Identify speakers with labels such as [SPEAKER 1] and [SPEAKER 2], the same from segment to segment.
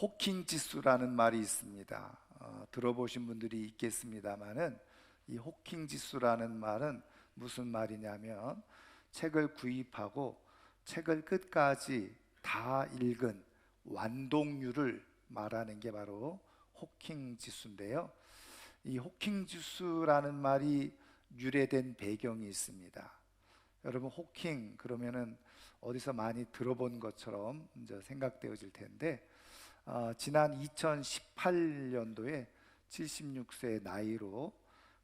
[SPEAKER 1] 호킹 지수라는 말이 있습니다. 들어보신 분들이 있겠습니다만은 이 호킹 지수라는 말은 무슨 말이냐면 책을 구입하고 책을 끝까지 다 읽은 완독률을 말하는 게 바로 호킹 지수인데요. 이 호킹 지수라는 말이 유래된 배경이 있습니다. 여러분, 호킹 그러면은 어디서 많이 들어본 것처럼 이제 생각되어질 텐데, 지난 2018년도에 76세 나이로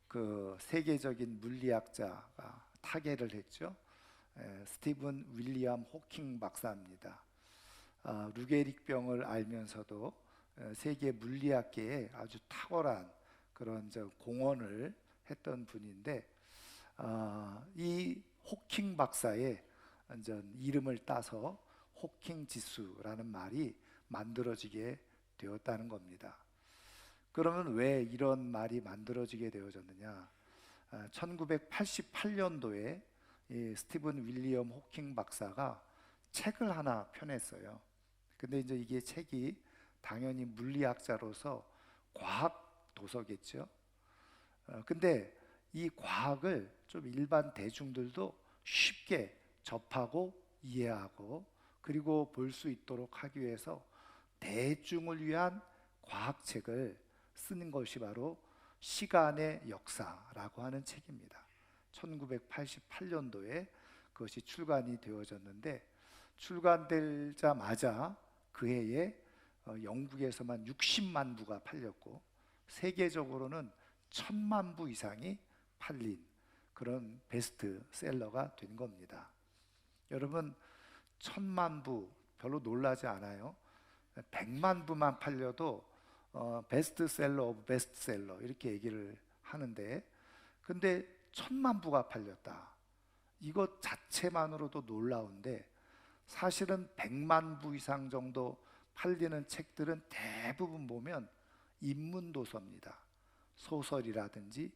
[SPEAKER 1] 그 세계적인 물리학자가 타계를 했죠. 스티븐 윌리엄 호킹 박사입니다. 루게릭병을 알면서도 세계 물리학계에 아주 탁월한 그런 공헌을 했던 분인데, 이 호킹 박사의 완전 이름을 따서 호킹 지수라는 말이 만들어지게 되었다는 겁니다. 그러면 왜 이런 말이 만들어지게 되어졌느냐? 1988년도에 이 스티븐 윌리엄 호킹 박사가 책을 하나 펴냈어요. 근데 이제 이게 책이 당연히 물리학자로서 과학 도서겠죠. 근데 이 과학을 좀 일반 대중들도 쉽게 접하고 이해하고 그리고 볼 수 있도록 하기 위해서 대중을 위한 과학책을 쓰는 것이 바로 시간의 역사라고 하는 책입니다. 1988년도에 그것이 출간이 되어졌는데, 출간되자마자 그 해에 영국에서만 60만 부가 팔렸고 세계적으로는 1000만 부 이상이 팔린 그런 베스트셀러가 된 겁니다. 여러분, 1000만 부 별로 놀라지 않아요. 100만 부만 팔려도 베스트셀러 오브 베스트셀러 이렇게 얘기를 하는데, 근데 1000만 부가 팔렸다. 이것 자체만으로도 놀라운데, 사실은 100만 부 이상 정도 팔리는 책들은 대부분 보면 인문도서입니다. 소설이라든지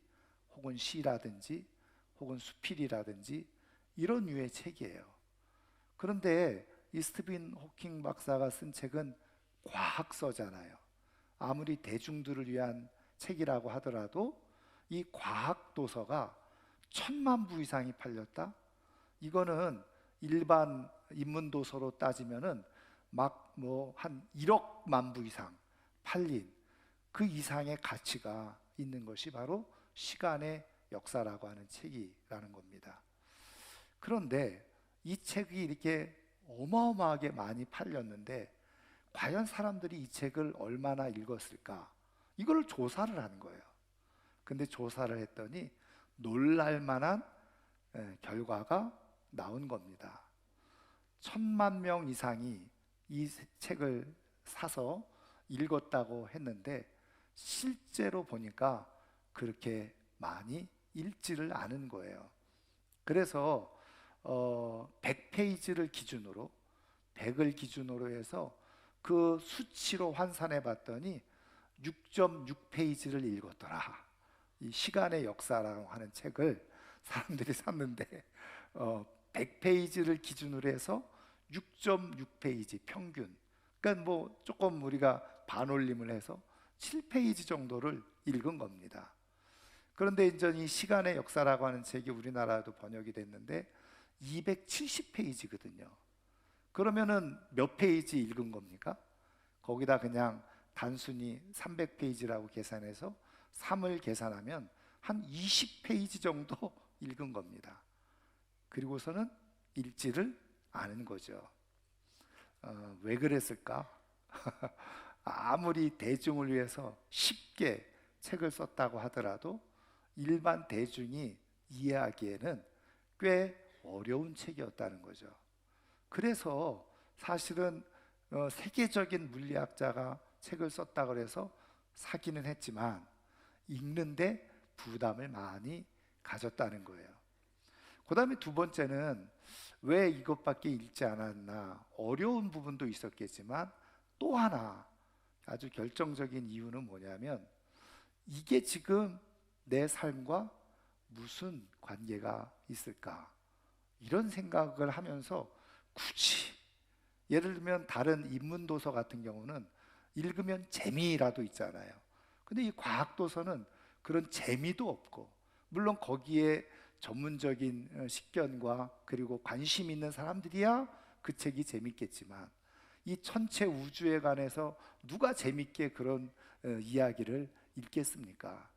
[SPEAKER 1] 혹은 시라든지 혹은 수필이라든지 이런 류의 책이에요. 그런데 이 스티븐 호킹 박사가 쓴 책은 과학서잖아요. 아무리 대중들을 위한 책이라고 하더라도 이 과학 도서가 1000만 부 이상이 팔렸다? 이거는 일반 인문 도서로 따지면은 막 뭐 한 1억만 부 이상 팔린 그 이상의 가치가 있는 것이 바로 시간의 역사라고 하는 책이라는 겁니다. 그런데 이 책이 이렇게 어마어마하게 많이 팔렸는데 과연 사람들이 이 책을 얼마나 읽었을까? 이걸 조사를 하는 거예요. 근데 조사를 했더니 놀랄 만한 결과가 나온 겁니다. 1000만 명 이상이 이 책을 사서 읽었다고 했는데 실제로 보니까 그렇게 많이 읽지를 않은 거예요. 그래서 100페이지를 기준으로 100을 기준으로 해서 그 수치로 환산해 봤더니 6.6페이지를 읽었더라. 이 시간의 역사라고 하는 책을 사람들이 샀는데 100페이지를 기준으로 해서 6.6페이지 평균, 그러니까 뭐 조금 우리가 반올림을 해서 7페이지 정도를 읽은 겁니다. 그런데 이제 이 시간의 역사라고 하는 책이 우리나라도 번역이 됐는데 270페이지거든요. 그러면은 몇 페이지 읽은 겁니까? 거기다 그냥 단순히 300페이지라고 계산해서 3을 계산하면 한 20페이지 정도 읽은 겁니다. 그리고서는 읽지를 않은 거죠. 왜 그랬을까? 아무리 대중을 위해서 쉽게 책을 썼다고 하더라도 일반 대중이 이해하기에는 꽤 어려운 책이었다는 거죠. 그래서 사실은 세계적인 물리학자가 책을 썼다 그래서 사기는 했지만 읽는데 부담을 많이 가졌다는 거예요. 그 다음에 두 번째는 왜 이것밖에 읽지 않았나, 어려운 부분도 있었겠지만 또 하나 아주 결정적인 이유는 뭐냐면 이게 지금 내 삶과 무슨 관계가 있을까, 이런 생각을 하면서 굳이, 예를 들면 다른 인문도서 같은 경우는 읽으면 재미라도 있잖아요. 근데 이 과학 도서는 그런 재미도 없고, 물론 거기에 전문적인 식견과 그리고 관심 있는 사람들이야 그 책이 재밌겠지만, 이 천체 우주에 관해서 누가 재밌게 그런 이야기를 읽겠습니까?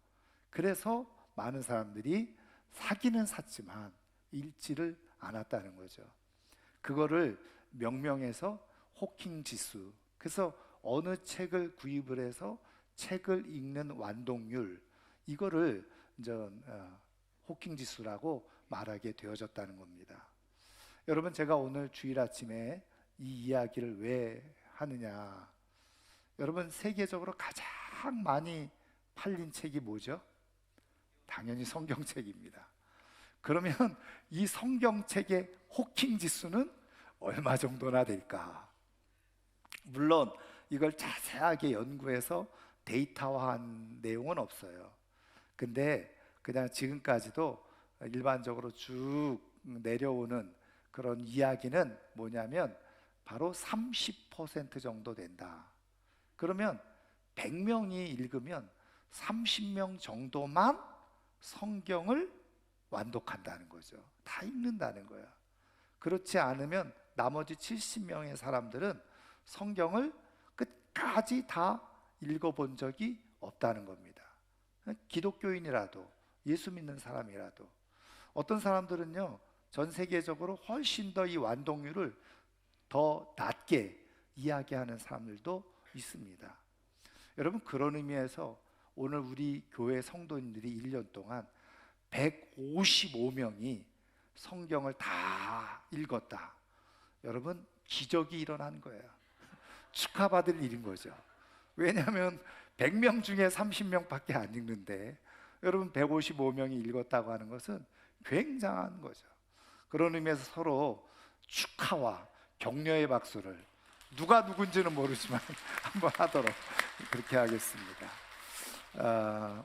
[SPEAKER 1] 그래서 많은 사람들이 사기는 샀지만 읽지를 않았다는 거죠. 그거를 명명해서 호킹 지수. 그래서 어느 책을 구입을 해서 책을 읽는 완독률, 이거를 이제 호킹 지수라고 말하게 되어졌다는 겁니다. 여러분, 제가 오늘 주일 아침에 이 이야기를 왜 하느냐? 여러분, 세계적으로 가장 많이 팔린 책이 뭐죠? 당연히 성경책입니다. 그러면 이 성경책의 호킹 지수는 얼마 정도나 될까? 물론 이걸 자세하게 연구해서 데이터화한 내용은 없어요. 근데 그냥 지금까지도 일반적으로 쭉 내려오는 그런 이야기는 뭐냐면 바로 30% 정도 된다. 그러면 100명이 읽으면 30명 정도만 성경을 완독한다는 거죠. 다 읽는다는 거야. 그렇지 않으면 나머지 70명의 사람들은 성경을 끝까지 다 읽어본 적이 없다는 겁니다. 기독교인이라도, 예수 믿는 사람이라도. 어떤 사람들은요, 전 세계적으로 훨씬 더 이 완독률을 더 낮게 이야기하는 사람들도 있습니다. 여러분, 그런 의미에서 오늘 우리 교회 성도님들이 1년 동안 155명이 성경을 다 읽었다. 여러분, 기적이 일어난 거예요. 축하받을 일인 거죠. 왜냐하면 100명 중에 30명밖에 안 읽는데 여러분 155명이 읽었다고 하는 것은 굉장한 거죠. 그런 의미에서 서로 축하와 격려의 박수를, 누가 누군지는 모르지만 한번 하도록 그렇게 하겠습니다.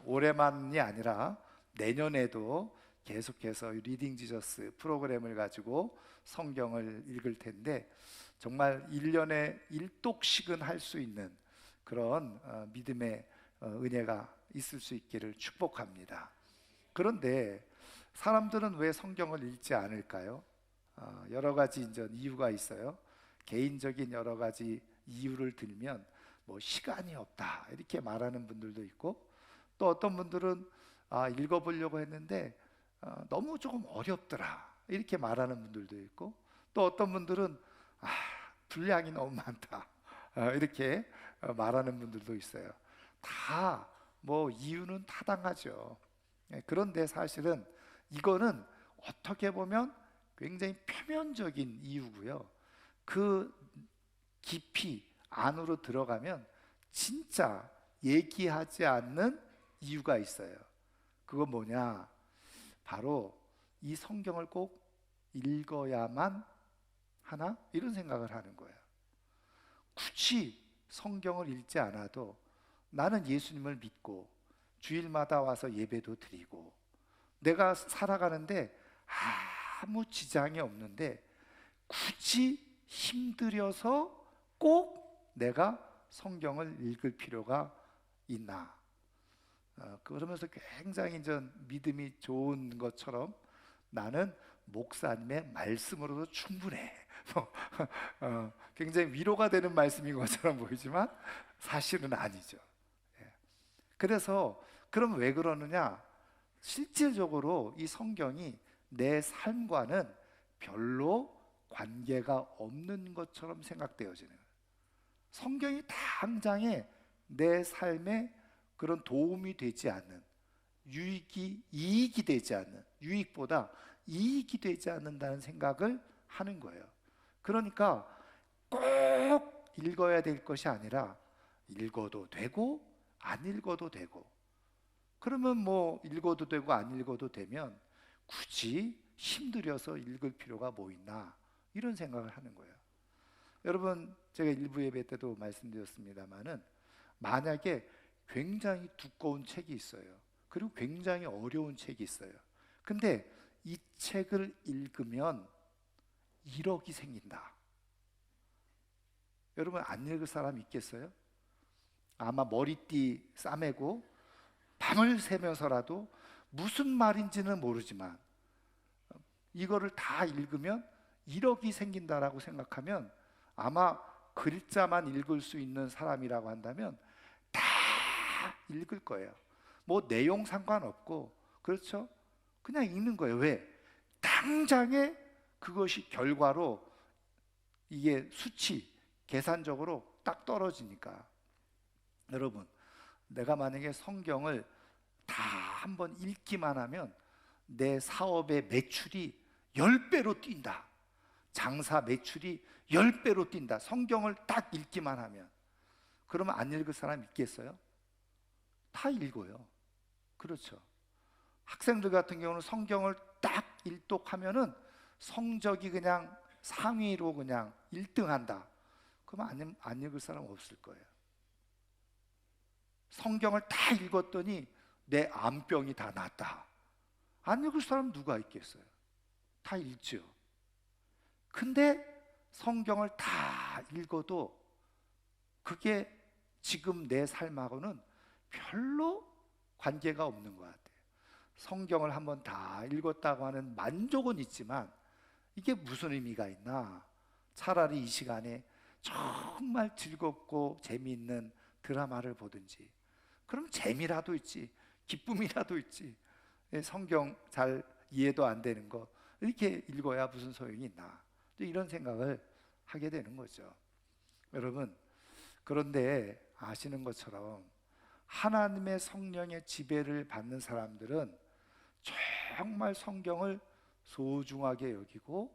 [SPEAKER 1] 올해만이 아니라 내년에도 계속해서 리딩 지저스 프로그램을 가지고 성경을 읽을 텐데, 정말 1년에 1독씩은 할 수 있는 그런 믿음의 은혜가 있을 수 있기를 축복합니다. 그런데 사람들은 왜 성경을 읽지 않을까요? 여러 가지 이제 이유가 있어요. 개인적인 여러 가지 이유를 들면 뭐 시간이 없다 이렇게 말하는 분들도 있고, 또 어떤 분들은 읽어보려고 했는데 너무 조금 어렵더라 이렇게 말하는 분들도 있고, 또 어떤 분들은 분량이 너무 많다 이렇게 말하는 분들도 있어요. 다 뭐 이유는 타당하죠. 그런데 사실은 이거는 어떻게 보면 굉장히 표면적인 이유고요. 그 깊이 안으로 들어가면 진짜 얘기하지 않는 이유가 있어요. 그건 뭐냐? 바로 이 성경을 꼭 읽어야만 하나? 이런 생각을 하는 거예요. 굳이 성경을 읽지 않아도 나는 예수님을 믿고 주일마다 와서 예배도 드리고 내가 살아가는데 아무 지장이 없는데 굳이 힘들여서 꼭 내가 성경을 읽을 필요가 있나? 그러면서 굉장히 믿음이 좋은 것처럼 나는 목사님의 말씀으로도 충분해. 굉장히 위로가 되는 말씀인 것처럼 보이지만 사실은 아니죠. 그래서 그럼 왜 그러느냐? 실질적으로 이 성경이 내 삶과는 별로 관계가 없는 것처럼 생각되어지는 거예요. 성경이 당장에 내 삶에 그런 도움이 되지 않는, 이익이 되지 않는, 유익보다 이익이 되지 않는다는 생각을 하는 거예요. 그러니까 꼭 읽어야 될 것이 아니라 읽어도 되고 안 읽어도 되고, 그러면 뭐 읽어도 되고 안 읽어도 되면 굳이 힘들여서 읽을 필요가 뭐 있나, 이런 생각을 하는 거예요. 여러분, 제가 일부 예배 때도 말씀드렸습니다마는 만약에 굉장히 두꺼운 책이 있어요. 그리고 굉장히 어려운 책이 있어요. 근데 이 책을 읽으면 1억이 생긴다. 여러분, 안 읽을 사람 있겠어요? 아마 머리띠 싸매고 밤을 새면서라도 무슨 말인지는 모르지만 이거를 다 읽으면 1억이 생긴다라고 생각하면 아마 글자만 읽을 수 있는 사람이라고 한다면 다 읽을 거예요. 뭐 내용 상관없고, 그렇죠? 그냥 읽는 거예요. 왜? 당장에 그것이 결과로 이게 수치, 계산적으로 딱 떨어지니까. 여러분, 내가 만약에 성경을 다 한번 읽기만 하면 내 사업의 매출이 10배로 뛴다, 장사 매출이 10배로 뛴다, 성경을 딱 읽기만 하면. 그러면 안 읽을 사람 있겠어요? 다 읽어요. 그렇죠. 학생들 같은 경우는 성경을 딱 일독하면은 성적이 그냥 상위로 그냥 1등 한다. 그러면 안 읽을 사람 없을 거예요. 성경을 다 읽었더니 내 암병이 다 낫다. 안 읽을 사람 누가 있겠어요? 다 읽죠. 근데 성경을 다 읽어도 그게 지금 내 삶하고는 별로 관계가 없는 것 같아요. 성경을 한번 다 읽었다고 하는 만족은 있지만 이게 무슨 의미가 있나? 차라리 이 시간에 정말 즐겁고 재미있는 드라마를 보든지, 그럼 재미라도 있지, 기쁨이라도 있지. 성경 잘 이해도 안 되는 거 이렇게 읽어야 무슨 소용이 있나? 이런 생각을 하게 되는 거죠. 여러분, 그런데 아시는 것처럼 하나님의 성령의 지배를 받는 사람들은 정말 성경을 소중하게 여기고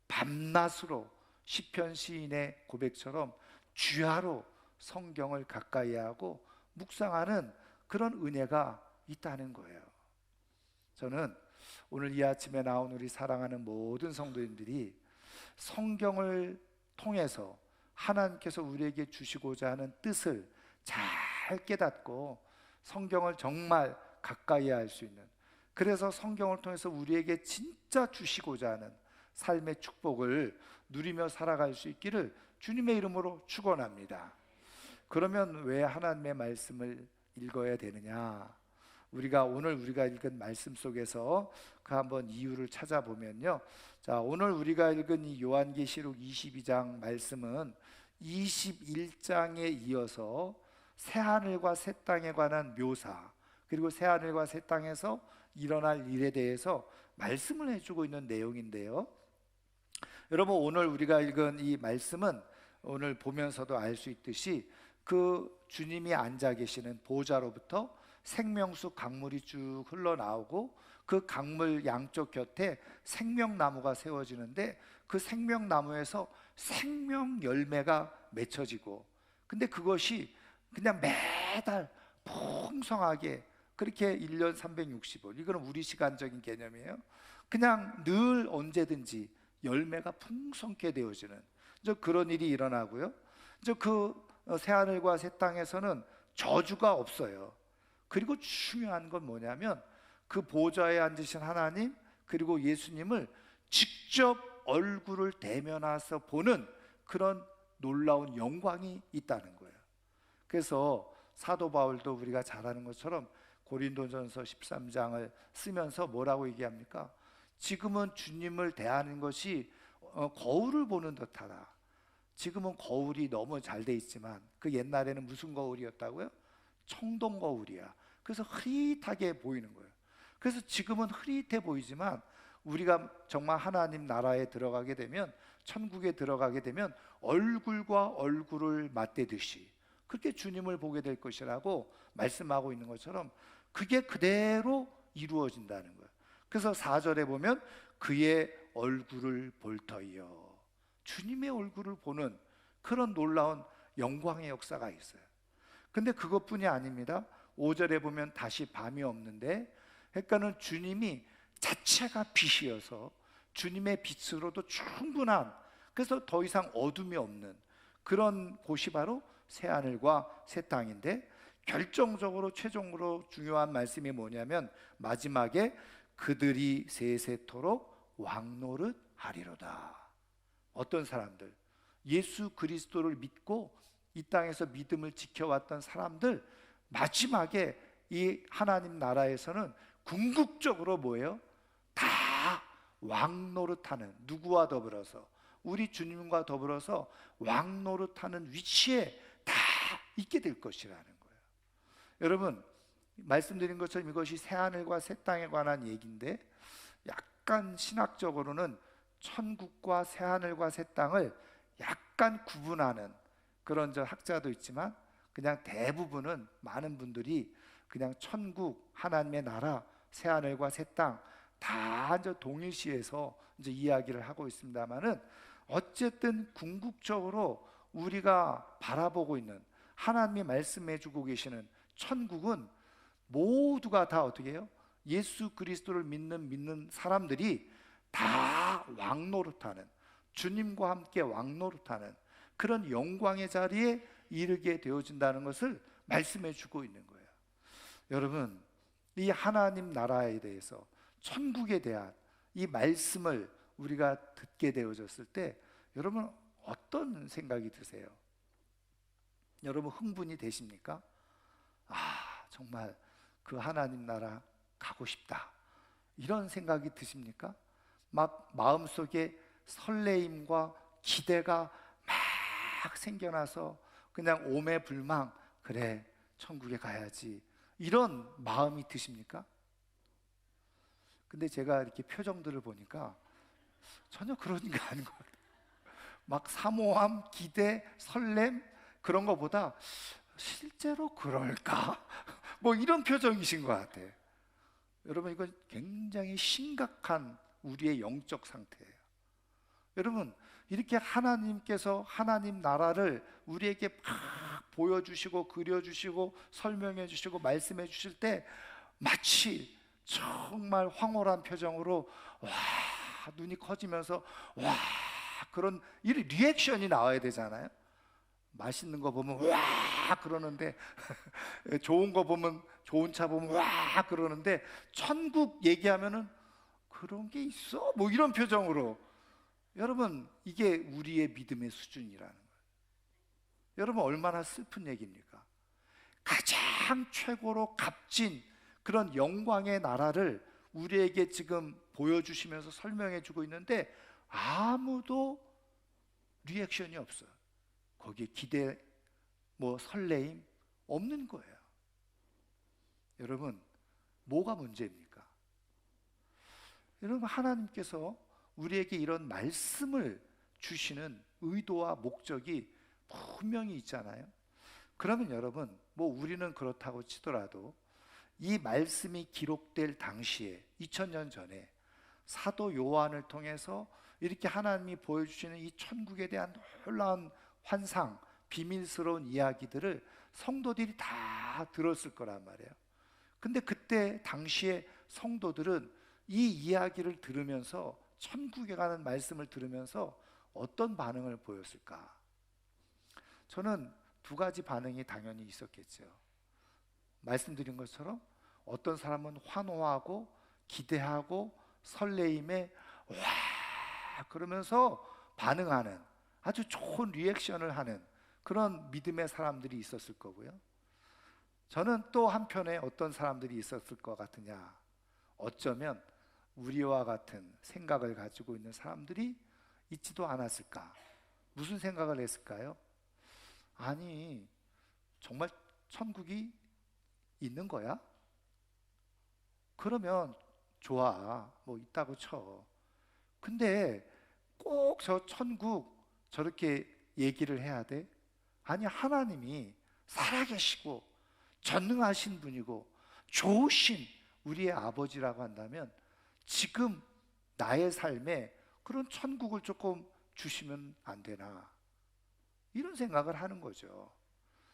[SPEAKER 1] 밤낮으로 시편 시인의 고백처럼 주야로 성경을 가까이 하고 묵상하는 그런 은혜가 있다는 거예요. 저는 오늘 이 아침에 나온 우리 사랑하는 모든 성도님들이 성경을 통해서 하나님께서 우리에게 주시고자 하는 뜻을 잘 깨닫고 성경을 정말 가까이 할 수 있는, 그래서 성경을 통해서 우리에게 진짜 주시고자 하는 삶의 축복을 누리며 살아갈 수 있기를 주님의 이름으로 축원합니다. 그러면 왜 하나님의 말씀을 읽어야 되느냐? 오늘 우리가 읽은 말씀 속에서 그 한번 이유를 찾아보면요, 자, 오늘 우리가 읽은 이 요한계시록 22장 말씀은 21장에 이어서 새하늘과 새 땅에 관한 묘사, 그리고 새하늘과 새 땅에서 일어날 일에 대해서 말씀을 해주고 있는 내용인데요, 여러분, 오늘 우리가 읽은 이 말씀은 오늘 보면서도 알 수 있듯이 그 주님이 앉아 계시는 보좌로부터 생명수 강물이 쭉 흘러나오고 그 강물 양쪽 곁에 생명나무가 세워지는데 그 생명나무에서 생명 열매가 맺혀지고, 근데 그것이 그냥 매달 풍성하게 그렇게 1년 365일, 이거는 우리 시간적인 개념이에요. 그냥 늘 언제든지 열매가 풍성케 되어지는 그런 일이 일어나고요. 그 새하늘과 새 땅에서는 저주가 없어요. 그리고 중요한 건 뭐냐면 그 보좌에 앉으신 하나님 그리고 예수님을 직접 얼굴을 대면해서 보는 그런 놀라운 영광이 있다는 거예요. 그래서 사도 바울도 우리가 잘 아는 것처럼 고린도전서 13장을 쓰면서 뭐라고 얘기합니까? 지금은 주님을 대하는 것이 거울을 보는 듯하다. 지금은 거울이 너무 잘 돼 있지만 그 옛날에는 무슨 거울이었다고요? 청동 거울이야. 그래서 흐릿하게 보이는 거예요. 그래서 지금은 흐릿해 보이지만 우리가 정말 하나님 나라에 들어가게 되면, 천국에 들어가게 되면 얼굴과 얼굴을 맞대듯이 그렇게 주님을 보게 될 것이라고 말씀하고 있는 것처럼 그게 그대로 이루어진다는 거예요. 그래서 4절에 보면 그의 얼굴을 볼 터이요, 주님의 얼굴을 보는 그런 놀라운 영광의 역사가 있어요. 근데 그것뿐이 아닙니다. 5절에 보면 다시 밤이 없는데, 그러니까는 주님이 자체가 빛이어서 주님의 빛으로도 충분한, 그래서 더 이상 어둠이 없는 그런 곳이 바로 새하늘과 새 땅인데, 결정적으로 최종으로 중요한 말씀이 뭐냐면 마지막에 그들이 세세토록 왕노릇 하리로다. 어떤 사람들? 예수 그리스도를 믿고 이 땅에서 믿음을 지켜왔던 사람들, 마지막에 이 하나님 나라에서는 궁극적으로 뭐예요? 다 왕노릇하는, 누구와 더불어서? 우리 주님과 더불어서 왕노릇하는 위치에 다 있게 될 것이라는 거예요. 여러분, 말씀드린 것처럼 이것이 새하늘과 새 땅에 관한 얘기인데, 약간 신학적으로는 천국과 새하늘과 새 땅을 약간 구분하는 그런 학자도 있지만, 그냥 대부분은 많은 분들이 그냥 천국, 하나님의 나라, 새하늘과 새 땅 다 이제 동일시해서 이제 이야기를 하고 있습니다만은, 어쨌든 궁극적으로 우리가 바라보고 있는, 하나님이 말씀해 주고 계시는 천국은 모두가 다 어떻게 해요? 예수 그리스도를 믿는 사람들이 다 왕노릇하는, 주님과 함께 왕노릇하는 그런 영광의 자리에 이르게 되어진다는 것을 말씀해 주고 있는 거예요. 여러분, 이 하나님 나라에 대해서, 천국에 대한 이 말씀을 우리가 듣게 되어졌을 때 여러분 어떤 생각이 드세요? 여러분 흥분이 되십니까? 정말 그 하나님 나라 가고 싶다, 이런 생각이 드십니까? 막 마음속에 설레임과 기대가 막 생겨나서 그냥 오매불망, 그래 천국에 가야지, 이런 마음이 드십니까? 근데 제가 이렇게 표정들을 보니까 전혀 그런 게 아닌 것 같아요. 막 사모함, 기대, 설렘, 그런 것보다 실제로 그럴까? 뭐 이런 표정이신 것 같아요. 여러분, 이건 굉장히 심각한 우리의 영적 상태예요. 여러분, 이렇게 하나님께서 하나님 나라를 우리에게 막 보여주시고 그려주시고 설명해 주시고 말씀해 주실 때 마치 정말 황홀한 표정으로 와, 눈이 커지면서 와, 그런 이 리액션이 나와야 되잖아요. 맛있는 거 보면 와 그러는데 좋은 거 보면, 좋은 차 보면 와 그러는데, 천국 얘기하면은 그런 게 있어? 뭐 이런 표정으로. 여러분, 이게 우리의 믿음의 수준이라는 거예요. 여러분, 얼마나 슬픈 얘기입니까? 가장 최고로 값진 그런 영광의 나라를 우리에게 지금 보여주시면서 설명해 주고 있는데 아무도 리액션이 없어요. 거기에 기대, 뭐 설레임 없는 거예요. 여러분, 뭐가 문제입니까? 여러분, 하나님께서 우리에게 이런 말씀을 주시는 의도와 목적이 분명히 있잖아요. 그러면 여러분, 뭐 우리는 그렇다고 치더라도 이 말씀이 기록될 당시에 2000년 전에 사도 요한을 통해서 이렇게 하나님이 보여주시는 이 천국에 대한 놀라운 환상, 비밀스러운 이야기들을 성도들이 다 들었을 거란 말이에요. 근데 그때 당시에 성도들은 이 이야기를 들으면서, 천국에 가는 말씀을 들으면서 어떤 반응을 보였을까? 저는 두 가지 반응이 당연히 있었겠죠. 말씀드린 것처럼 어떤 사람은 환호하고 기대하고 설레임에 와 그러면서 반응하는, 아주 좋은 리액션을 하는 그런 믿음의 사람들이 있었을 거고요. 저는 또 한편에 어떤 사람들이 있었을 것 같으냐, 어쩌면 우리와 같은 생각을 가지고 있는 사람들이 있지도 않았을까. 무슨 생각을 했을까요? 아니, 정말 천국이 있는 거야? 그러면 좋아, 뭐 있다고 쳐. 근데 꼭 저 천국 저렇게 얘기를 해야 돼? 아니, 하나님이 살아계시고 전능하신 분이고 좋으신 우리의 아버지라고 한다면 지금 나의 삶에 그런 천국을 조금 주시면 안 되나, 이런 생각을 하는 거죠.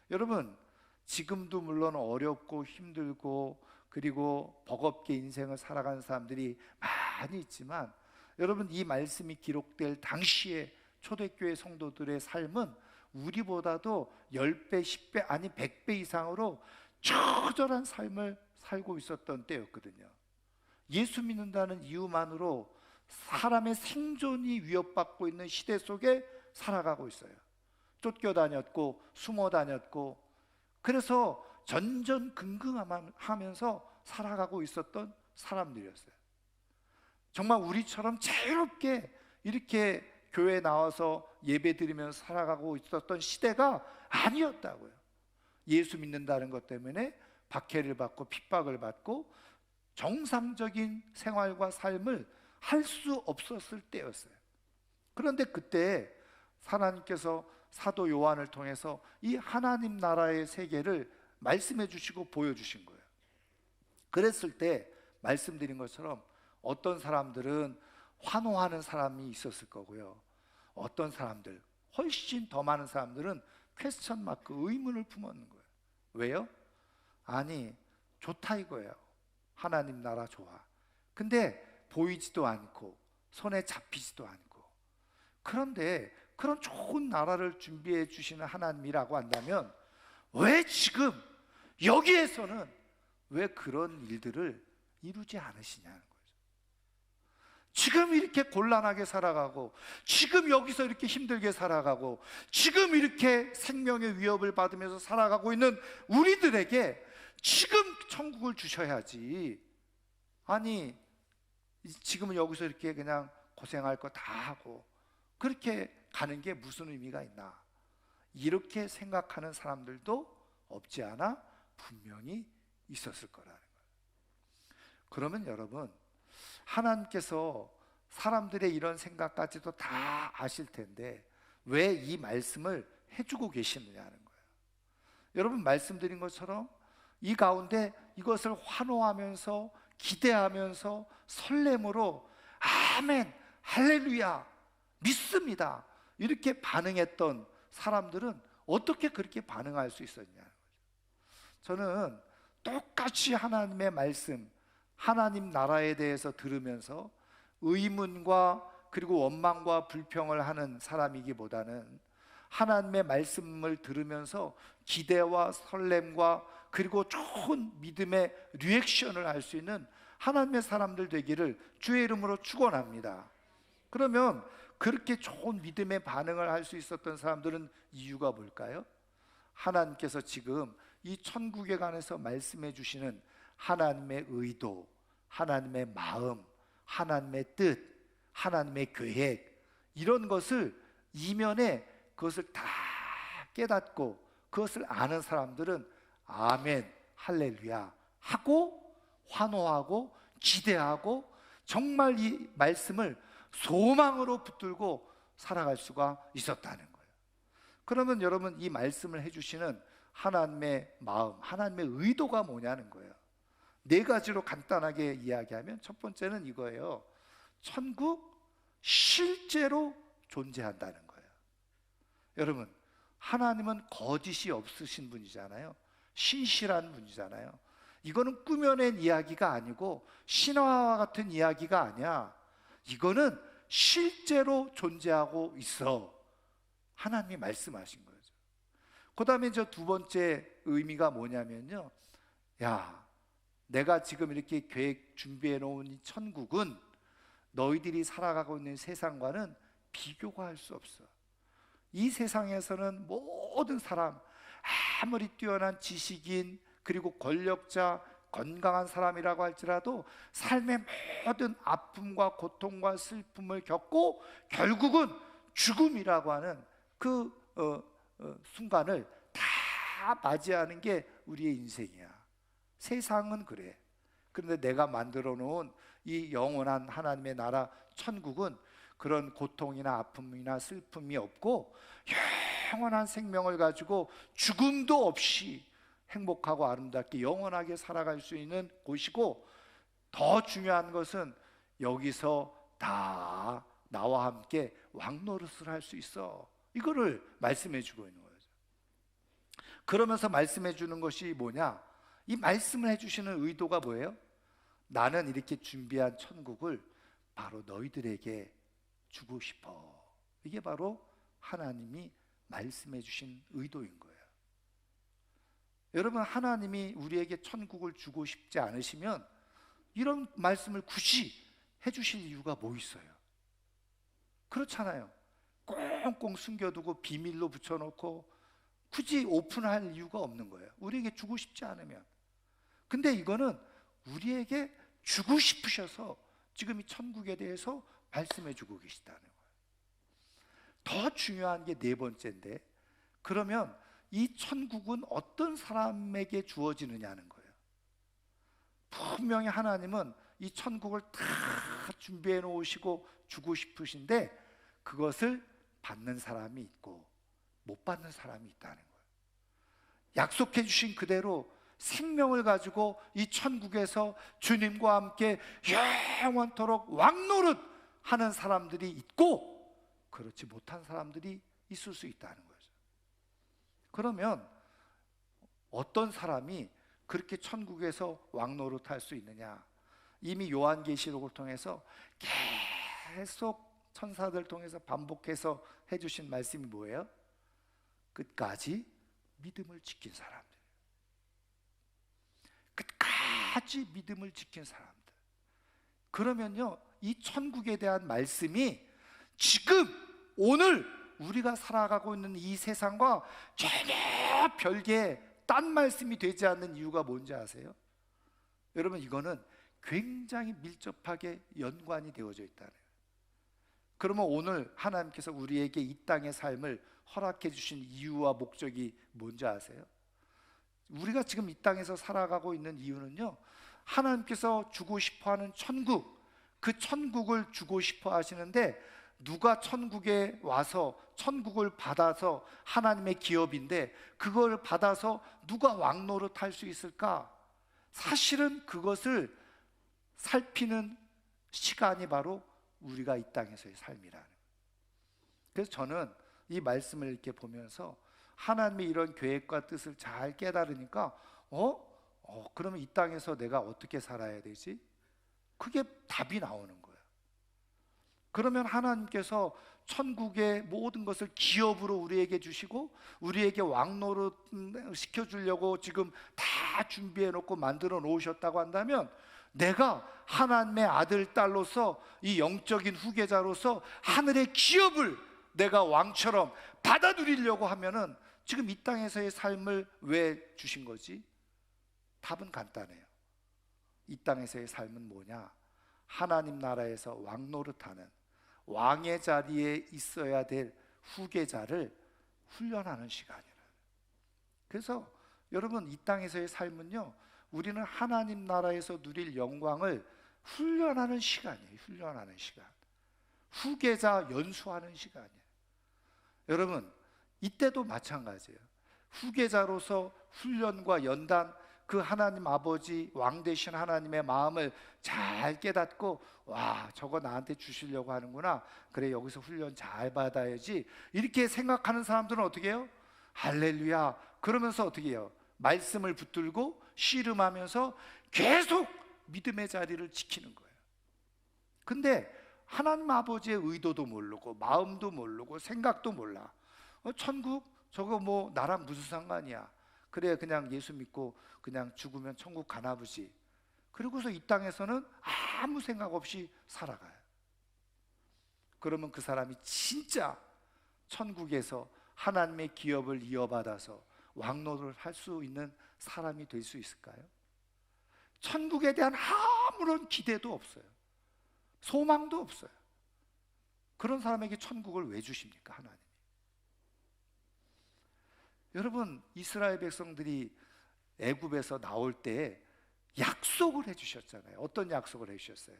[SPEAKER 1] 여러분, 지금도 물론 어렵고 힘들고 그리고 버겁게 인생을 살아가는 사람들이 많이 있지만, 여러분, 이 말씀이 기록될 당시에 초대교회 성도들의 삶은 우리보다도 10배, 10배, 아니 100배 이상으로 처절한 삶을 살고 있었던 때였거든요. 예수 믿는다는 이유만으로 사람의 생존이 위협받고 있는 시대 속에 살아가고 있어요. 쫓겨다녔고 숨어 다녔고, 그래서 전전긍긍하면서 살아가고 있었던 사람들이었어요. 정말 우리처럼 자유롭게 이렇게 교회에 나와서 예배 드리면서 살아가고 있었던 시대가 아니었다고요. 예수 믿는다는 것 때문에 박해를 받고 핍박을 받고 정상적인 생활과 삶을 할 수 없었을 때였어요. 그런데 그때 하나님께서 사도 요한을 통해서 이 하나님 나라의 세계를 말씀해 주시고 보여주신 거예요. 그랬을 때 말씀드린 것처럼 어떤 사람들은 환호하는 사람이 있었을 거고요, 어떤 사람들, 훨씬 더 많은 사람들은 퀘스천 마크, 의문을 품었는 거예요. 왜요? 아니, 좋다 이거예요. 하나님 나라 좋아. 근데 보이지도 않고 손에 잡히지도 않고, 그런데 그런 좋은 나라를 준비해 주시는 하나님이라고 한다면 왜 지금 여기에서는 왜 그런 일들을 이루지 않으시냐는 거죠. 지금 이렇게 곤란하게 살아가고, 지금 여기서 이렇게 힘들게 살아가고, 지금 이렇게 생명의 위협을 받으면서 살아가고 있는 우리들에게 지금 천국을 주셔야지, 아니 지금은 여기서 이렇게 그냥 고생할 거 다 하고 그렇게 가는 게 무슨 의미가 있나, 이렇게 생각하는 사람들도 없지 않아 분명히 있었을 거라는 거예요. 그러면 여러분, 하나님께서 사람들의 이런 생각까지도 다 아실 텐데 왜 이 말씀을 해주고 계시느냐는 거예요. 여러분, 말씀드린 것처럼 이 가운데 이것을 환호하면서 기대하면서 설렘으로 아멘, 할렐루야, 믿습니다, 이렇게 반응했던 사람들은 어떻게 그렇게 반응할 수 있었냐는 거죠. 저는 똑같이 하나님의 말씀, 하나님 나라에 대해서 들으면서 의문과 그리고 원망과 불평을 하는 사람이기보다는 하나님의 말씀을 들으면서 기대와 설렘과 그리고 좋은 믿음의 리액션을 할 수 있는 하나님의 사람들 되기를 주의 이름으로 축원합니다. 그러면 그렇게 좋은 믿음의 반응을 할 수 있었던 사람들은 이유가 뭘까요? 하나님께서 지금 이 천국에 관해서 말씀해 주시는 하나님의 의도, 하나님의 마음, 하나님의 뜻, 하나님의 계획, 이런 것을 이면에 그것을 다 깨닫고 그것을 아는 사람들은 아멘, 할렐루야 하고 환호하고 기대하고 정말 이 말씀을 소망으로 붙들고 살아갈 수가 있었다는 거예요. 그러면 여러분, 이 말씀을 해주시는 하나님의 마음, 하나님의 의도가 뭐냐는 거예요. 네 가지로 간단하게 이야기하면 첫 번째는 이거예요. 천국 실제로 존재한다는 거예요. 여러분, 하나님은 거짓이 없으신 분이잖아요. 신실한 분이잖아요. 이거는 꾸며낸 이야기가 아니고 신화와 같은 이야기가 아니야. 이거는 실제로 존재하고 있어. 하나님이 말씀하신 거죠. 그 다음에 저 두 번째 의미가 뭐냐면요, 야, 내가 지금 이렇게 계획 준비해 놓은 이 천국은 너희들이 살아가고 있는 세상과는 비교가 할 수 없어. 이 세상에서는 모든 사람, 아무리 뛰어난 지식인 그리고 권력자, 건강한 사람이라고 할지라도 삶의 모든 아픔과 고통과 슬픔을 겪고 결국은 죽음이라고 하는 그 순간을 다 맞이하는 게 우리의 인생이야. 세상은 그래. 그런데 내가 만들어 놓은 이 영원한 하나님의 나라 천국은 그런 고통이나 아픔이나 슬픔이 없고 영원한 생명을 가지고 죽음도 없이 행복하고 아름답게 영원하게 살아갈 수 있는 곳이고, 더 중요한 것은 여기서 다 나와 함께 왕노릇을 할 수 있어. 이거를 말씀해 주고 있는 거죠. 그러면서 말씀해 주는 것이 뭐냐? 이 말씀을 해주시는 의도가 뭐예요? 나는 이렇게 준비한 천국을 바로 너희들에게 주고 싶어. 이게 바로 하나님이 말씀해 주신 의도인 거예요. 여러분, 하나님이 우리에게 천국을 주고 싶지 않으시면 이런 말씀을 굳이 해주실 이유가 뭐 있어요? 그렇잖아요. 꼭 꽁꽁 숨겨두고 비밀로 붙여놓고 굳이 오픈할 이유가 없는 거예요. 우리에게 주고 싶지 않으면. 근데 이거는 우리에게 주고 싶으셔서 지금 이 천국에 대해서 말씀해 주고 계시다는 거예요. 더 중요한 게 네 번째인데, 그러면 이 천국은 어떤 사람에게 주어지느냐는 거예요. 분명히 하나님은 이 천국을 다 준비해 놓으시고 주고 싶으신데, 그것을 받는 사람이 있고 못 받는 사람이 있다는 거예요. 약속해 주신 그대로 생명을 가지고 이 천국에서 주님과 함께 영원토록 왕노릇 하는 사람들이 있고, 그렇지 못한 사람들이 있을 수 있다는 거죠. 그러면 어떤 사람이 그렇게 천국에서 왕노릇 할 수 있느냐? 이미 요한계시록을 통해서 계속 천사들 통해서 반복해서 해주신 말씀이 뭐예요? 끝까지 믿음을 지킨 사람들, 끝까지 믿음을 지킨 사람들. 그러면요, 이 천국에 대한 말씀이 지금 오늘 우리가 살아가고 있는 이 세상과 전혀 별개의 딴 말씀이 되지 않는 이유가 뭔지 아세요? 여러분, 이거는 굉장히 밀접하게 연관이 되어져 있다는 거예요. 그러면 오늘 하나님께서 우리에게 이 땅의 삶을 허락해 주신 이유와 목적이 뭔지 아세요? 우리가 지금 이 땅에서 살아가고 있는 이유는요, 하나님께서 주고 싶어하는 천국, 그 천국을 주고 싶어 하시는데, 누가 천국에 와서 천국을 받아서 하나님의 기업인데 그걸 받아서 누가 왕노릇 할 수 있을까? 사실은 그것을 살피는 시간이 바로 우리가 이 땅에서의 삶이라는 거예요. 그래서 저는 이 말씀을 이렇게 보면서 하나님의 이런 계획과 뜻을 잘 깨달으니까 그러면 이 땅에서 내가 어떻게 살아야 되지? 그게 답이 나오는 거예요. 그러면 하나님께서 천국의 모든 것을 기업으로 우리에게 주시고 우리에게 왕노릇 시켜주려고 지금 다 준비해 놓고 만들어 놓으셨다고 한다면, 내가 하나님의 아들, 딸로서 이 영적인 후계자로서 하늘의 기업을 내가 왕처럼 받아 누리려고 하면은 지금 이 땅에서의 삶을 왜 주신 거지? 답은 간단해요. 이 땅에서의 삶은 뭐냐? 하나님 나라에서 왕노릇하는, 왕의 자리에 있어야 될 후계자를 훈련하는 시간이라는. 그래서 여러분, 이 땅에서의 삶은요, 우리는 하나님 나라에서 누릴 영광을 훈련하는 시간이에요. 훈련하는 시간, 후계자 연수하는 시간이에요. 여러분, 이때도 마찬가지예요. 후계자로서 훈련과 연단, 그 하나님 아버지, 왕 되신 하나님의 마음을 잘 깨닫고, 와, 저거 나한테 주시려고 하는구나, 그래, 여기서 훈련 잘 받아야지, 이렇게 생각하는 사람들은 어떻게 해요? 할렐루야 그러면서 어떻게 해요? 말씀을 붙들고 씨름하면서 계속 믿음의 자리를 지키는 거예요. 근데 하나님 아버지의 의도도 모르고 마음도 모르고 생각도 몰라. 천국? 저거 뭐 나랑 무슨 상관이야? 그래, 그냥 예수 믿고 그냥 죽으면 천국 가나 보지. 그리고서 이 땅에서는 아무 생각 없이 살아가요. 그러면 그 사람이 진짜 천국에서 하나님의 기업을 이어받아서 왕노릇을 할 수 있는 사람이 될 수 있을까요? 천국에 대한 아무런 기대도 없어요. 소망도 없어요. 그런 사람에게 천국을 왜 주십니까, 하나님? 여러분, 이스라엘 백성들이 애굽에서 나올 때 약속을 해주셨잖아요. 어떤 약속을 해주셨어요?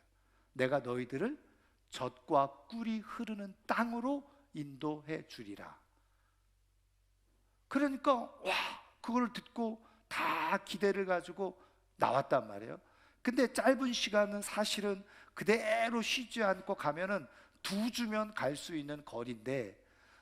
[SPEAKER 1] 내가 너희들을 젖과 꿀이 흐르는 땅으로 인도해 주리라. 그러니까 와, 그걸 듣고 다 기대를 가지고 나왔단 말이에요. 근데 짧은 시간은 사실은 그대로 쉬지 않고 가면은 2주면 갈 수 있는 거리인데,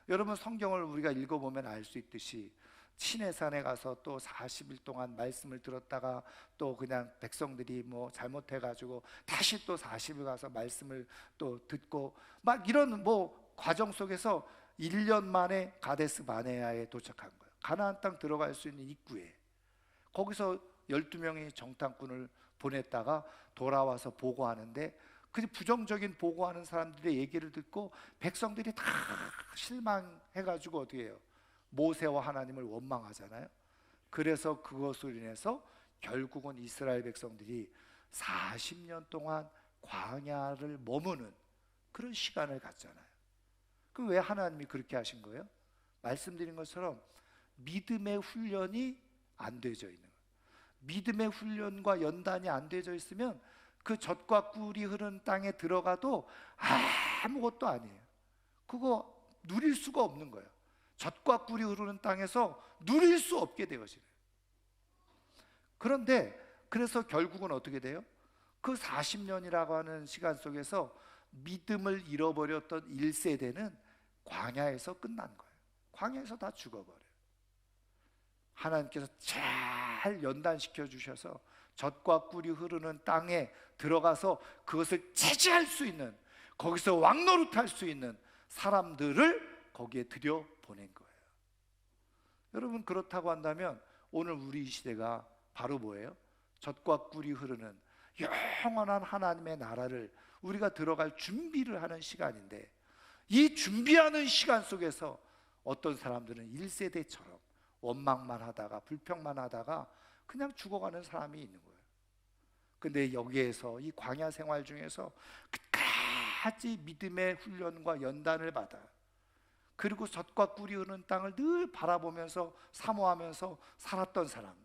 [SPEAKER 1] 여러분, 성경을 우리가 읽어보면 알 수 있듯이 시내산에 가서 또 40일 동안 말씀을 들었다가 또 그냥 백성들이 뭐 잘못해가지고 다시 또 40일 가서 말씀을 또 듣고 막 이런 뭐 과정 속에서 1년 만에 가데스 바네아에 도착한 거예요. 가나안 땅 들어갈 수 있는 입구에. 거기서 12명의 정탐꾼을 보냈다가 돌아와서 보고하는데, 그 부정적인 보고하는 사람들의 얘기를 듣고 백성들이 다 실망해가지고 어떻게 해요? 모세와 하나님을 원망하잖아요. 그래서 그것으로 인해서 결국은 이스라엘 백성들이 40년 동안 광야를 머무는 그런 시간을 갖잖아요. 그럼 왜 하나님이 그렇게 하신 거예요? 말씀드린 것처럼 믿음의 훈련이 안 되어져 있는 거예요. 믿음의 훈련과 연단이 안 되어져 있으면 그 젖과 꿀이 흐르는 땅에 들어가도 아무것도 아니에요. 그거 누릴 수가 없는 거예요. 젖과 꿀이 흐르는 땅에서 누릴 수 없게 되어지는. 그런데 그래서 결국은 어떻게 돼요? 그 40년이라고 하는 시간 속에서 믿음을 잃어버렸던 1세대는 광야에서 끝난 거예요. 광야에서 다 죽어버려요. 하나님께서 잘 연단시켜 주셔서 젖과 꿀이 흐르는 땅에 들어가서 그것을 차지할 수 있는, 거기서 왕노릇할 수 있는 사람들을 거기에 들여보낸 거예요. 여러분, 그렇다고 한다면 오늘 우리 이 시대가 바로 뭐예요? 젖과 꿀이 흐르는 영원한 하나님의 나라를 우리가 들어갈 준비를 하는 시간인데, 이 준비하는 시간 속에서 어떤 사람들은 1세대처럼 원망만 하다가 불평만 하다가 그냥 죽어가는 사람이 있는 거예요. 근데 여기에서 이 광야 생활 중에서 끝까지 믿음의 훈련과 연단을 받아, 그리고 젖과 꿀이 흐르는 땅을 늘 바라보면서 사모하면서 살았던 사람들,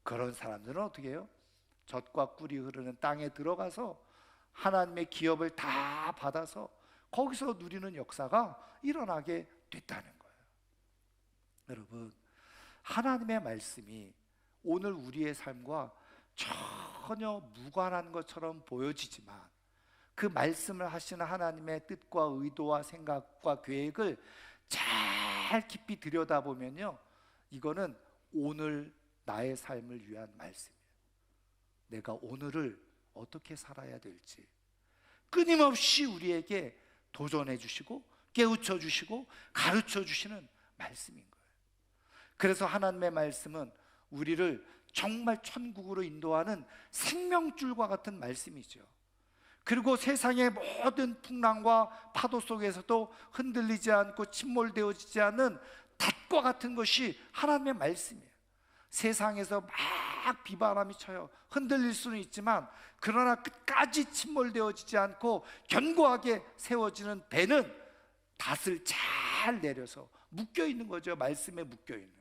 [SPEAKER 1] 그런 사람들은 어떻게 해요? 젖과 꿀이 흐르는 땅에 들어가서 하나님의 기업을 다 받아서 거기서 누리는 역사가 일어나게 됐다는 거예요. 여러분, 하나님의 말씀이 오늘 우리의 삶과 전혀 무관한 것처럼 보여지지만 그 말씀을 하시는 하나님의 뜻과 의도와 생각과 계획을 잘 깊이 들여다보면요, 이거는 오늘 나의 삶을 위한 말씀이에요. 내가 오늘을 어떻게 살아야 될지 끊임없이 우리에게 도전해 주시고 깨우쳐 주시고 가르쳐 주시는 말씀인 거예요. 그래서 하나님의 말씀은 우리를 정말 천국으로 인도하는 생명줄과 같은 말씀이죠. 그리고 세상의 모든 풍랑과 파도 속에서도 흔들리지 않고 침몰되어지지 않는 닷과 같은 것이 하나님의 말씀이에요. 세상에서 막 비바람이 쳐요. 흔들릴 수는 있지만 그러나 끝까지 침몰되어지지 않고 견고하게 세워지는 배는 닷을 잘 내려서 묶여있는 거죠. 말씀에 묶여있는,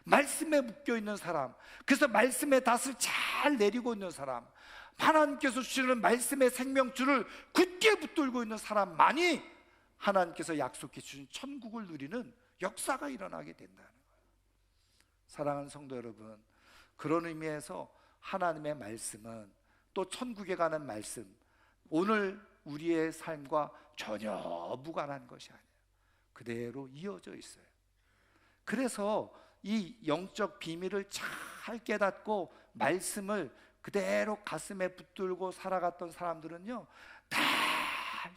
[SPEAKER 1] 말씀에 묶여있는 사람, 그래서 말씀의 닷을 잘 내리고 있는 사람, 하나님께서 주시는 말씀의 생명줄을 굳게 붙들고 있는 사람만이 하나님께서 약속해 주신 천국을 누리는 역사가 일어나게 된다는 거예요. 사랑하는 성도 여러분, 그런 의미에서 하나님의 말씀은 또 천국에 가는 말씀, 오늘 우리의 삶과 전혀 무관한 것이 아니에요. 그대로 이어져 있어요. 그래서 이 영적 비밀을 잘 깨닫고 말씀을 그대로 가슴에 붙들고 살아갔던 사람들은요, 다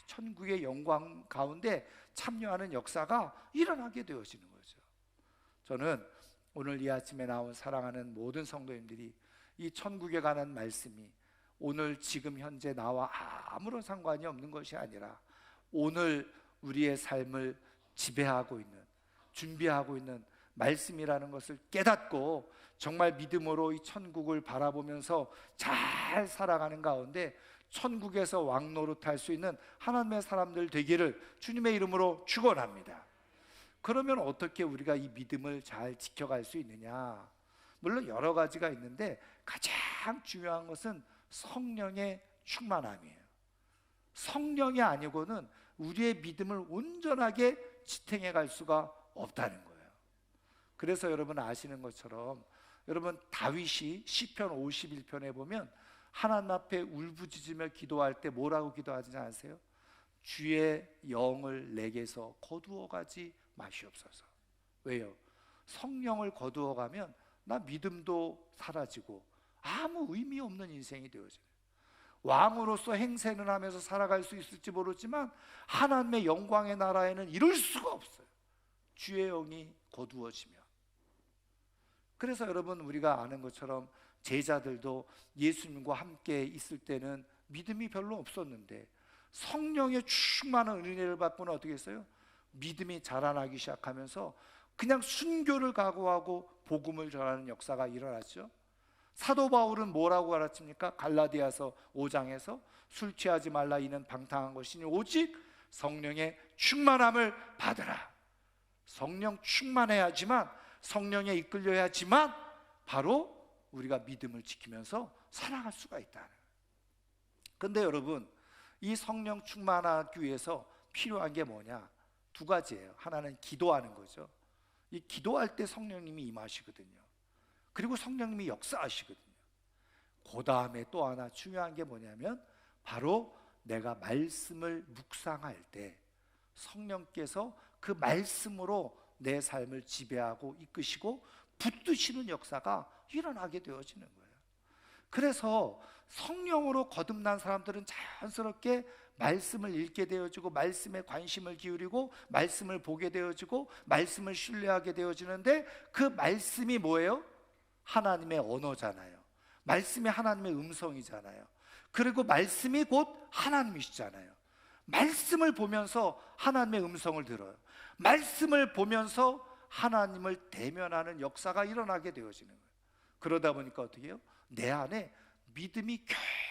[SPEAKER 1] 천국의 영광 가운데 참여하는 역사가 일어나게 되어지는 거죠. 저는 오늘 이 아침에 나온 사랑하는 모든 성도님들이 이 천국에 관한 말씀이 오늘 지금 현재 나와 아무런 상관이 없는 것이 아니라 오늘 우리의 삶을 지배하고 있는, 준비하고 있는 말씀이라는 것을 깨닫고 정말 믿음으로 이 천국을 바라보면서 잘 살아가는 가운데 천국에서 왕노릇할 수 있는 하나님의 사람들 되기를 주님의 이름으로 축원합니다. 그러면 어떻게 우리가 이 믿음을 잘 지켜갈 수 있느냐? 물론 여러 가지가 있는데 가장 중요한 것은 성령의 충만함이에요. 성령이 아니고는 우리의 믿음을 온전하게 지탱해 갈 수가 없다는 거예요. 그래서 여러분 아시는 것처럼 여러분 다윗이 시편 51편에 보면 하나님 앞에 울부짖으며 기도할 때 뭐라고 기도하지 아세요? 주의 영을 내게서 거두어 가지 마시옵소서. 왜요? 성령을 거두어 가면 나 믿음도 사라지고 아무 의미 없는 인생이 되어져요. 왕으로서 행세는 하면서 살아갈 수 있을지 모르지만 하나님의 영광의 나라에는 이룰 수가 없어요. 주의 영이 거두어지면. 그래서 여러분 우리가 아는 것처럼 제자들도 예수님과 함께 있을 때는 믿음이 별로 없었는데 성령의 충만한 은혜를 받고는 어떻게 했어요? 믿음이 자라나기 시작하면서 그냥 순교를 각오하고 복음을 전하는 역사가 일어났죠. 사도 바울은 뭐라고 가르칩니까? 갈라디아서 5장에서 술 취하지 말라, 이는 방탕한 것이니 오직 성령의 충만함을 받으라. 성령 충만해야지만, 성령에 이끌려야지만 바로 우리가 믿음을 지키면서 살아갈 수가 있다는. 근데 여러분, 이 성령 충만하기 위해서 필요한 게 뭐냐? 두 가지예요. 하나는 기도하는 거죠. 이 기도할 때 성령님이 임하시거든요. 그리고 성령님이 역사하시거든요. 그 다음에 또 하나 중요한 게 뭐냐면 바로 내가 말씀을 묵상할 때 성령께서 그 말씀으로 내 삶을 지배하고 이끄시고 붙드시는 역사가 일어나게 되어지는 거예요. 그래서 성령으로 거듭난 사람들은 자연스럽게 말씀을 읽게 되어지고 말씀에 관심을 기울이고 말씀을 보게 되어지고 말씀을 신뢰하게 되어지는데, 그 말씀이 뭐예요? 하나님의 언어잖아요. 말씀이 하나님의 음성이잖아요. 그리고 말씀이 곧 하나님이시잖아요. 말씀을 보면서 하나님의 음성을 들어요. 말씀을 보면서 하나님을 대면하는 역사가 일어나게 되어지는 거예요. 그러다 보니까 어떻게 해요? 내 안에 믿음이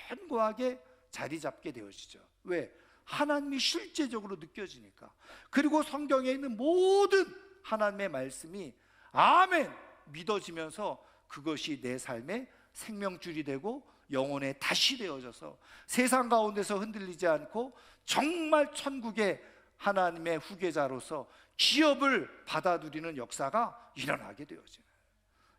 [SPEAKER 1] 견고하게 자리 잡게 되어지죠. 왜? 하나님이 실제적으로 느껴지니까. 그리고 성경에 있는 모든 하나님의 말씀이 아멘 믿어지면서 그것이 내 삶의 생명줄이 되고 영혼에 다시 되어져서 세상 가운데서 흔들리지 않고 정말 천국의 하나님의 후계자로서 기업을 받아들이는 역사가 일어나게 되어지는.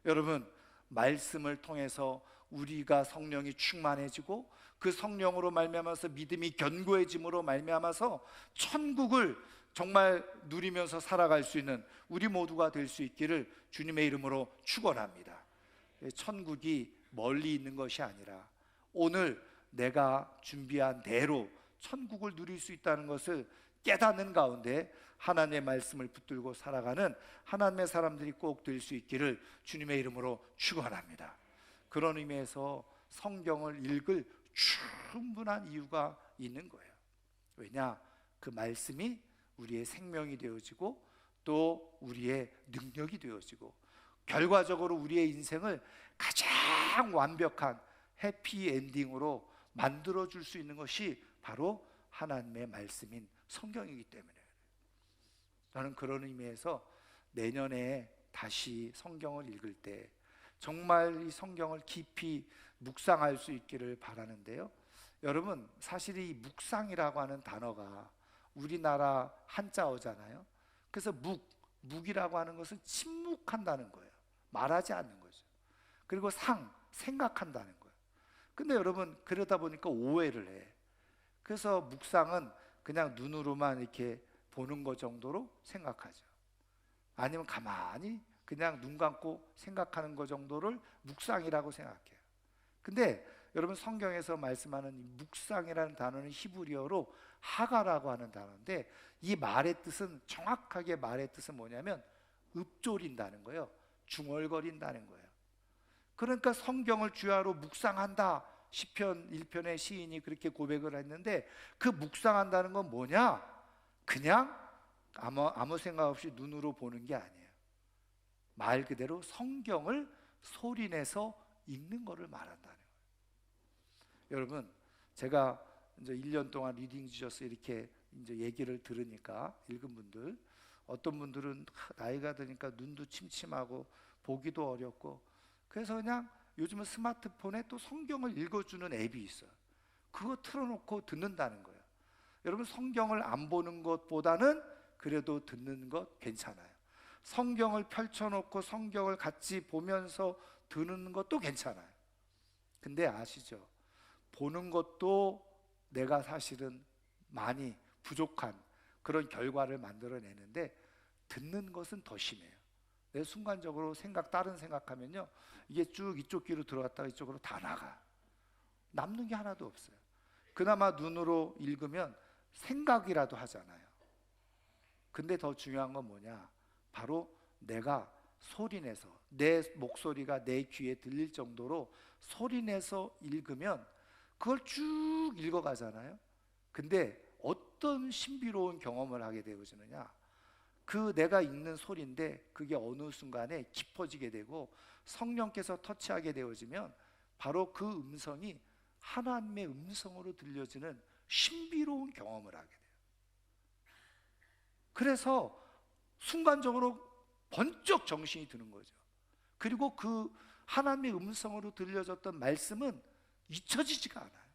[SPEAKER 1] 여러분, 말씀을 통해서 우리가 성령이 충만해지고 그 성령으로 말미암아서 믿음이 견고해짐으로 말미암아서 천국을 정말 누리면서 살아갈 수 있는 우리 모두가 될 수 있기를 주님의 이름으로 축원합니다. 천국이 멀리 있는 것이 아니라 오늘 내가 준비한 대로 천국을 누릴 수 있다는 것을 깨닫는 가운데 하나님의 말씀을 붙들고 살아가는 하나님의 사람들이 꼭 될 수 있기를 주님의 이름으로 축원합니다. 그런 의미에서 성경을 읽을 충분한 이유가 있는 거예요. 왜냐? 그 말씀이 우리의 생명이 되어지고 또 우리의 능력이 되어지고 결과적으로 우리의 인생을 가장 완벽한 해피엔딩으로 만들어줄 수 있는 것이 바로 하나님의 말씀인 성경이기 때문에 저는 그런 의미에서 내년에 다시 성경을 읽을 때 정말 이 성경을 깊이 묵상할 수 있기를 바라는데요. 여러분, 사실 이 묵상이라고 하는 단어가 우리나라 한자어잖아요. 그래서 묵이라고 하는 것은 침묵한다는 거예요. 말하지 않는 거죠. 그리고 생각한다는 거예요. 근데 여러분, 그러다 보니까 오해를 해. 그래서 묵상은 그냥 눈으로만 이렇게 보는 것 정도로 생각하죠. 아니면 가만히 그냥 눈 감고 생각하는 것 정도를 묵상이라고 생각해요. 근데 여러분, 성경에서 말씀하는 이 묵상이라는 단어는 히브리어로 하가라고 하는 단어인데, 이 말의 뜻은, 정확하게 말의 뜻은 뭐냐면 읊조린다는 거예요. 중얼거린다는 거예요. 그러니까 성경을 주야로 묵상한다, 시편 1편의 시인이 그렇게 고백을 했는데, 그 묵상한다는 건 뭐냐? 그냥 아무 생각 없이 눈으로 보는 게 아니에요. 말 그대로 성경을 소리내서 읽는 것을 말한다는 거예요. 여러분, 제가 이제 1년 동안 리딩 지저스 이렇게 이제 얘기를 들으니까 읽은 분들, 어떤 분들은 나이가 드니까 눈도 침침하고 보기도 어렵고, 그래서 그냥 요즘은 스마트폰에 또 성경을 읽어주는 앱이 있어요. 그거 틀어놓고 듣는다는 거예요. 여러분, 성경을 안 보는 것보다는 그래도 듣는 것 괜찮아요. 성경을 펼쳐놓고 성경을 같이 보면서 듣는 것도 괜찮아요. 근데 아시죠? 보는 것도 내가 사실은 많이 부족한 그런 결과를 만들어내는데, 듣는 것은 더 심해요. 내 순간적으로 다른 생각하면요, 이게 쭉 이쪽 귀로 들어갔다가 이쪽으로 다 나가. 남는 게 하나도 없어요. 그나마 눈으로 읽으면 생각이라도 하잖아요. 근데 더 중요한 건 뭐냐? 바로 내가 소리내서, 내 목소리가 내 귀에 들릴 정도로 소리내서 읽으면 그걸 쭉 읽어가잖아요. 근데 어떤 신비로운 경험을 하게 되어지느냐, 그 내가 읽는 소리인데 그게 어느 순간에 깊어지게 되고 성령께서 터치하게 되어지면 바로 그 음성이 하나님의 음성으로 들려지는 신비로운 경험을 하게 돼요. 그래서 순간적으로 번쩍 정신이 드는 거죠. 그리고 그 하나님의 음성으로 들려졌던 말씀은 잊혀지지가 않아요.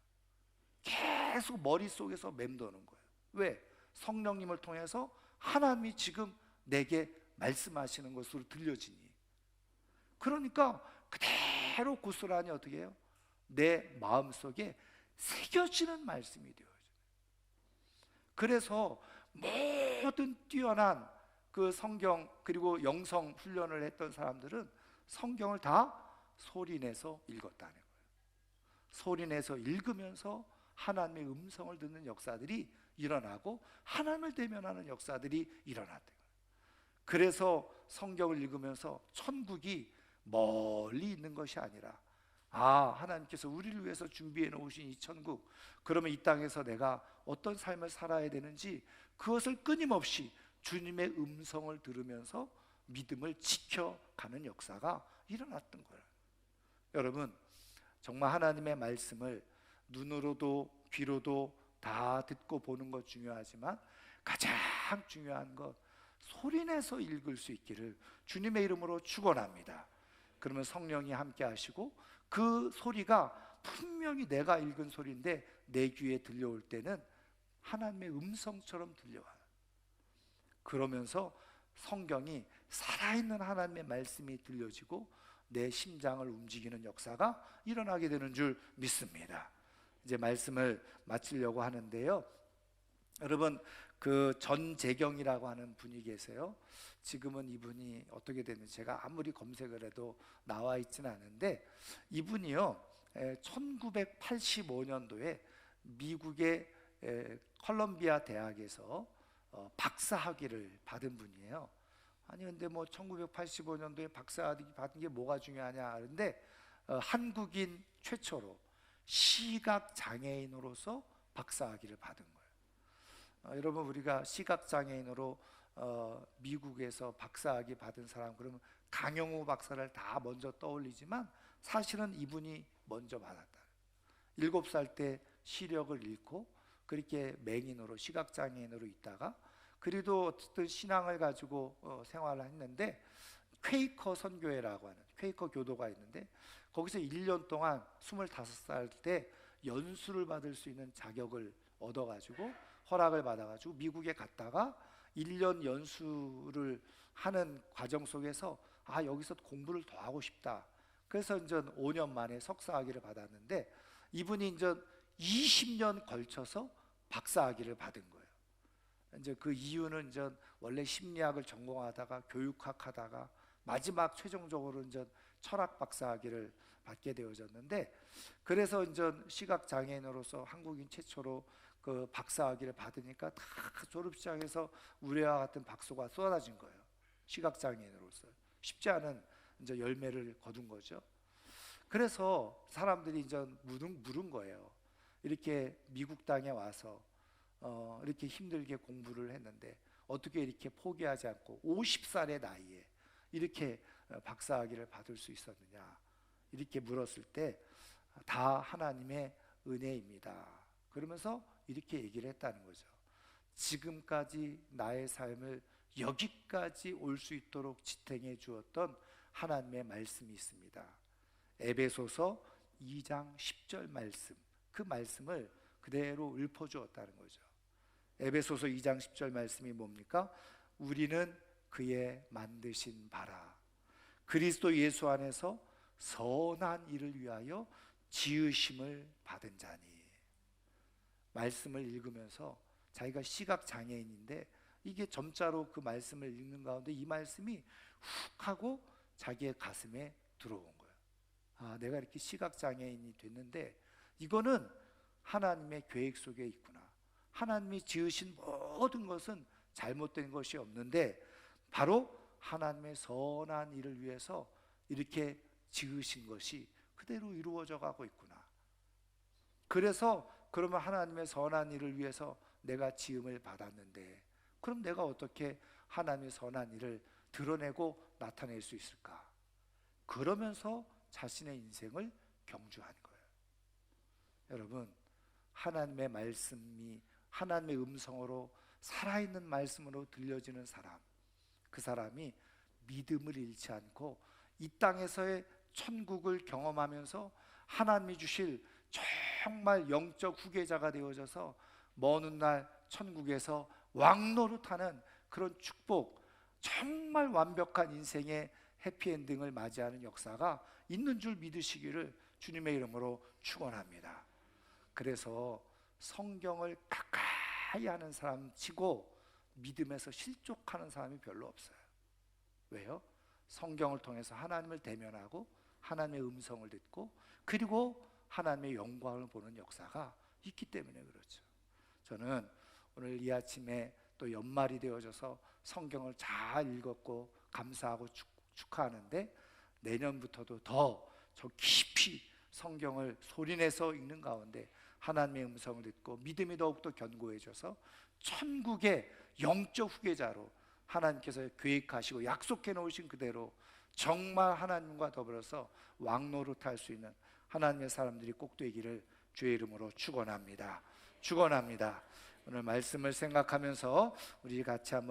[SPEAKER 1] 계속 머릿속에서 맴도는 거예요. 왜? 성령님을 통해서 하나님이 지금 내게 말씀하시는 것으로 들려지니. 그러니까 그대로 고스란히 어떻게 해요? 내 마음속에 새겨지는 말씀이 되어요. 그래서 모든 뛰어난 그 성경 그리고 영성 훈련을 했던 사람들은 성경을 다 소리내서 읽었다는 거예요. 소리내서 읽으면서 하나님의 음성을 듣는 역사들이 일어나고 하나님을 대면하는 역사들이 일어났대요. 그래서 성경을 읽으면서 천국이 멀리 있는 것이 아니라, 하나님께서 우리를 위해서 준비해 놓으신 이 천국, 그러면 이 땅에서 내가 어떤 삶을 살아야 되는지 그것을 끊임없이 주님의 음성을 들으면서 믿음을 지켜가는 역사가 일어났던 거예요. 여러분, 정말 하나님의 말씀을 눈으로도 귀로도 다 듣고 보는 것 중요하지만 가장 중요한 것, 소리내서 읽을 수 있기를 주님의 이름으로 축원합니다. 그러면 성령이 함께 하시고 그 소리가 분명히 내가 읽은 소리인데 내 귀에 들려올 때는 하나님의 음성처럼 들려와요. 그러면서 성경이 살아있는 하나님의 말씀이 들려지고 내 심장을 움직이는 역사가 일어나게 되는 줄 믿습니다. 이제 말씀을 마치려고 하는데요. 여러분, 그 전재경이라고 하는 분이 계세요. 지금은 이분이 어떻게 됐는지 제가 아무리 검색을 해도 나와 있지는 않은데, 이분이요 1985년도에 미국의 컬럼비아 대학에서 박사학위를 받은 분이에요. 아니 근데 뭐 1985년도에 박사학위 받은 게 뭐가 중요하냐 하는데, 한국인 최초로 시각장애인으로서 박사학위를 받은 거예요. 여러분, 우리가 시각장애인으로 미국에서 박사학위 받은 사람 그러면 강영우 박사를 다 먼저 떠올리지만 사실은 이분이 먼저 받았다. 7살 때 시력을 잃고 그렇게 맹인으로 시각장애인으로 있다가 그래도 어쨌든 신앙을 가지고 생활을 했는데, 퀘이커 선교회라고 하는 퀘이커 교도가 있는데 거기서 1년 동안 25살 때 연수를 받을 수 있는 자격을 얻어가지고 허락을 받아가지고 미국에 갔다가 1년 연수를 하는 과정 속에서 여기서 공부를 더 하고 싶다. 그래서 이제 5년 만에 석사학위를 받았는데, 이분이 이제 20년 걸쳐서 박사학위를 받은 거예요. 이제 그 이유는 이제 원래 심리학을 전공하다가 교육학 하다가 마지막 최종적으로 이제 철학 박사학위를 받게 되어졌는데, 그래서 이제 시각 장애인으로서 한국인 최초로 그 박사학위를 받으니까 다 졸업식장에서 우리와 같은 박수가 쏟아진 거예요. 시각 장애인으로서 쉽지 않은 이제 열매를 거둔 거죠. 그래서 사람들이 이제 물은 거예요. 이렇게 미국 땅에 와서 이렇게 힘들게 공부를 했는데 어떻게 이렇게 포기하지 않고 50살의 나이에 이렇게 박사학위를 받을 수 있었느냐, 이렇게 물었을 때 다 하나님의 은혜입니다. 그러면서 이렇게 얘기를 했다는 거죠. 지금까지 나의 삶을 여기까지 올 수 있도록 지탱해 주었던 하나님의 말씀이 있습니다. 에베소서 2장 10절 말씀, 그 말씀을 그대로 읊어주었다는 거죠. 에베소서 2장 10절 말씀이 뭡니까? 우리는 그의 만드신 바라 그리스도 예수 안에서 선한 일을 위하여 지으심을 받은 자니. 말씀을 읽으면서 자기가 시각장애인인데 이게 점자로 그 말씀을 읽는 가운데 이 말씀이 훅 하고 자기의 가슴에 들어온 거예요. 내가 이렇게 시각장애인이 됐는데 이거는 하나님의 계획 속에 있구나. 하나님이 지으신 모든 것은 잘못된 것이 없는데 바로 하나님의 선한 일을 위해서 이렇게 지으신 것이 그대로 이루어져 가고 있구나. 그래서 그러면 하나님의 선한 일을 위해서 내가 지음을 받았는데 그럼 내가 어떻게 하나님의 선한 일을 드러내고 나타낼 수 있을까? 그러면서 자신의 인생을 경주한 거예요. 여러분, 하나님의 말씀이 하나님의 음성으로 살아있는 말씀으로 들려지는 사람, 그 사람이 믿음을 잃지 않고 이 땅에서의 천국을 경험하면서 하나님이 주실 정말 영적 후계자가 되어져서 먼 훗날 천국에서 왕노릇하는 그런 축복, 정말 완벽한 인생의 해피엔딩을 맞이하는 역사가 있는 줄 믿으시기를 주님의 이름으로 축원합니다. 그래서 성경을 가까이 하는 사람 치고 믿음에서 실족하는 사람이 별로 없어요. 왜요? 성경을 통해서 하나님을 대면하고 하나님의 음성을 듣고 그리고 하나님의 영광을 보는 역사가 있기 때문에 그렇죠. 저는 오늘 이 아침에 또 연말이 되어져서 성경을 잘 읽었고 감사하고 축하하는데 내년부터도 더 저 깊이 성경을 소리내서 읽는 가운데 하나님의 음성을 듣고 믿음이 더욱더 견고해져서 천국의 영적 후계자로 하나님께서 계획하시고 약속해 놓으신 그대로 정말 하나님과 더불어서 왕노릇할 수 있는 하나님의 사람들이 꼭 되기를 주의 이름으로 축원합니다. 축원합니다. 오늘 말씀을 생각하면서 우리 같이 한번